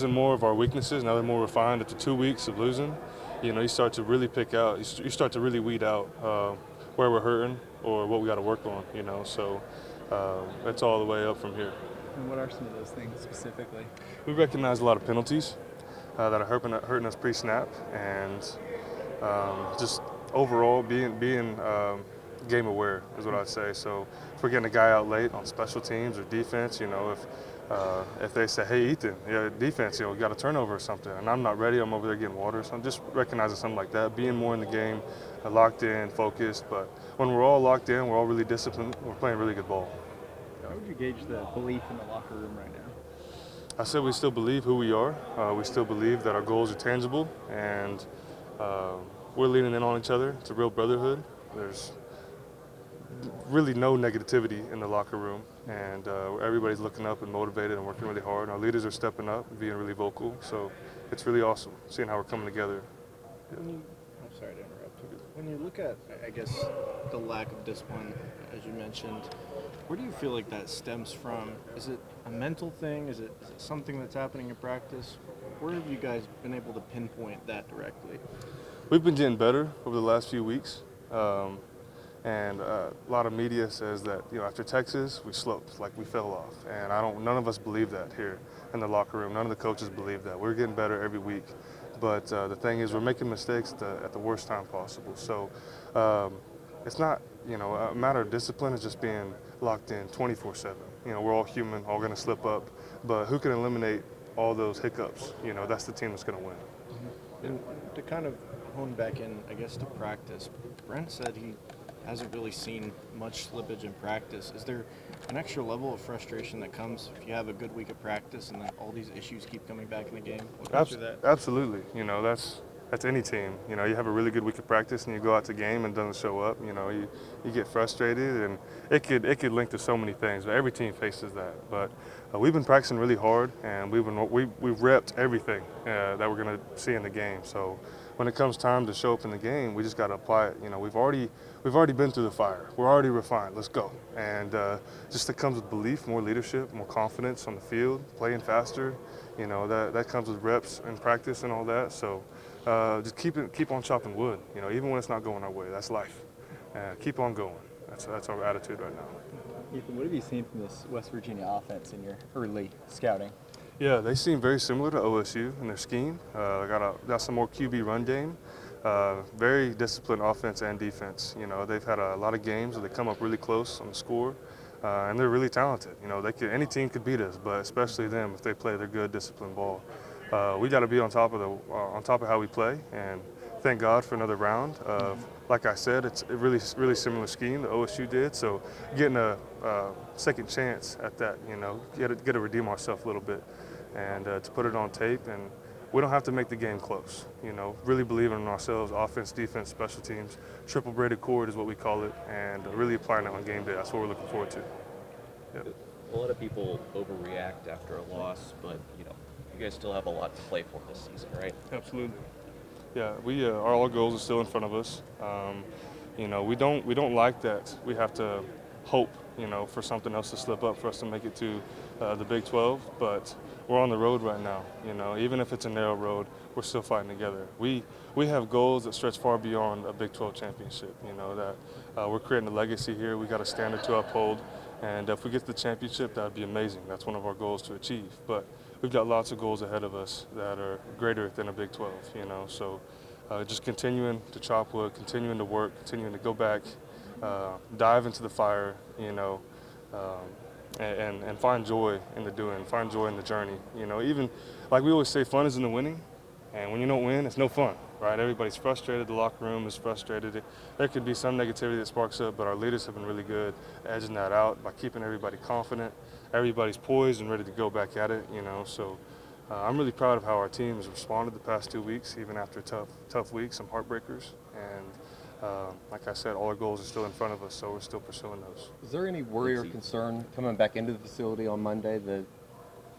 recognizing more of our weaknesses. Now they're more refined after 2 weeks of losing. You start to really pick out. You start to really weed out where we're hurting or what we got to work on. So it's all the way up from here. And what are some of those things specifically? We recognize a lot of penalties that are hurting us pre-snap, and just overall being game aware is what I'd say. So if we're getting a guy out late on special teams or defense, if they say, hey, Ethan, defense, we got a turnover or something, and I'm not ready, I'm over there getting water. So I'm just recognizing something like that, being more in the game, locked in, focused. But when we're all locked in, we're all really disciplined, we're playing really good ball. How would you gauge the belief in the locker room right now? I said we still believe who we are. We still believe that our goals are tangible, and we're leaning in on each other. It's a real brotherhood. There's really no negativity in the locker room, and everybody's looking up and motivated and working really hard. Our leaders are stepping up and being really vocal, so it's really awesome seeing how we're coming together. I'm sorry to interrupt. When you look at, I guess, the lack of discipline, as you mentioned, where do you feel like that stems from? Is it a mental thing? Is it something that's happening in practice? Where have you guys been able to pinpoint that directly? We've been getting better over the last few weeks. And a lot of media says that after Texas we sloped, like we fell off, and none of us believe that here in the locker room. None of the coaches believe that. We're getting better every week, but the thing is we're making mistakes at the worst time possible. So it's not a matter of discipline. It's just being locked in 24/7. We're all human, all going to slip up, but who can eliminate all those hiccups? That's the team that's going to win. Mm-hmm. And to kind of hone back in, I guess, to practice, Brent said he hasn't really seen much slippage in practice. Is there an extra level of frustration that comes if you have a good week of practice and then all these issues keep coming back in the game? What goes through that? Absolutely. That's any team. You have a really good week of practice and you go out to game and it doesn't show up. You get frustrated, and it could link to so many things. But every team faces that. But we've been practicing really hard, and we've repped everything that we're going to see in the game. So when it comes time to show up in the game, we just got to apply it. We've already been through the fire. We're already refined. Let's go. And just that comes with belief, more leadership, more confidence on the field, playing faster. That comes with reps and practice and all that. So just keep on chopping wood. Even when it's not going our way, that's life. Keep on going. That's our attitude right now. Ethan, what have you seen from this West Virginia offense in your early scouting? Yeah, they seem very similar to OSU in their scheme. Got some more QB run game. Very disciplined offense and defense. They've had a lot of games where they come up really close on the score, and they're really talented. Any team could beat us, but especially them if they play their good, disciplined ball. We got to be on top of how we play, and thank God for another round. Like I said, it's a really similar scheme that OSU did. So getting a second chance at that, get to redeem ourselves a little bit, and to put it on tape. And we don't have to make the game close. Really believing in ourselves, offense, defense, special teams. Triple braided cord is what we call it, and really applying it on game day. That's what we're looking forward to. Yep. A lot of people overreact after a loss, but you guys still have a lot to play for this season, right? Absolutely. Yeah, our goals are still in front of us. We don't like that we have to hope, for something else to slip up for us to make it to the Big 12. But we're on the road right now. Even if it's a narrow road, we're still fighting together. We have goals that stretch far beyond a Big 12 championship. That we're creating a legacy here. We got a standard to uphold, and if we get to the championship, that would be amazing. That's one of our goals to achieve. But we've got lots of goals ahead of us that are greater than a Big 12, So just continuing to chop wood, continuing to work, continuing to go back, dive into the fire, and find joy in the doing, find joy in the journey. Even like we always say, fun is in the winning, and when you don't win, it's no fun, right? Everybody's frustrated. The locker room is frustrated. There could be some negativity that sparks up, but our leaders have been really good at edging that out by keeping everybody confident. Everybody's poised and ready to go back at it, So I'm really proud of how our team has responded the past 2 weeks, even after tough weeks, some heartbreakers. And like I said, all our goals are still in front of us, so we're still pursuing those. Is there any worry or concern coming back into the facility on Monday that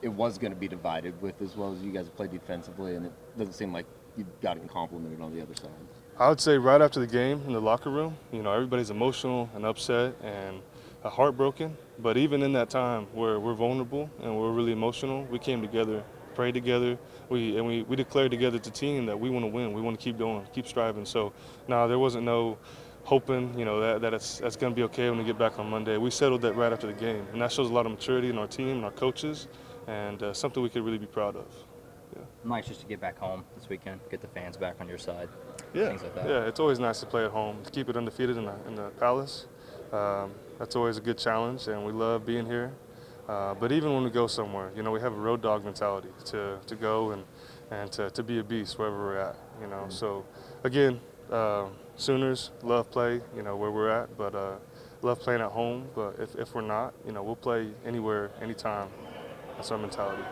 it was going to be divided with as well as you guys play defensively, and it doesn't seem like you've gotten complimented on the other side? I would say right after the game in the locker room, everybody's emotional and upset and heartbroken. But even in that time where we're vulnerable and we're really emotional, we came together prayed together. We declared together as a team that we want to win. We want to keep going, keep striving. So, no, there wasn't no hoping, that's going to be okay when we get back on Monday. We settled that right after the game, and that shows a lot of maturity in our team and our coaches, and something we could really be proud of. Yeah. Nice just to get back home this weekend, get the fans back on your side. Yeah, Things like that. yeah, it's always nice to play at home, to keep it undefeated in the Palace. That's always a good challenge, and we love being here. But even when we go somewhere, we have a road dog mentality to go and to be a beast wherever we're at. So again, Sooners love play, where we're at, but love playing at home. But if we're not, we'll play anywhere, anytime. That's our mentality.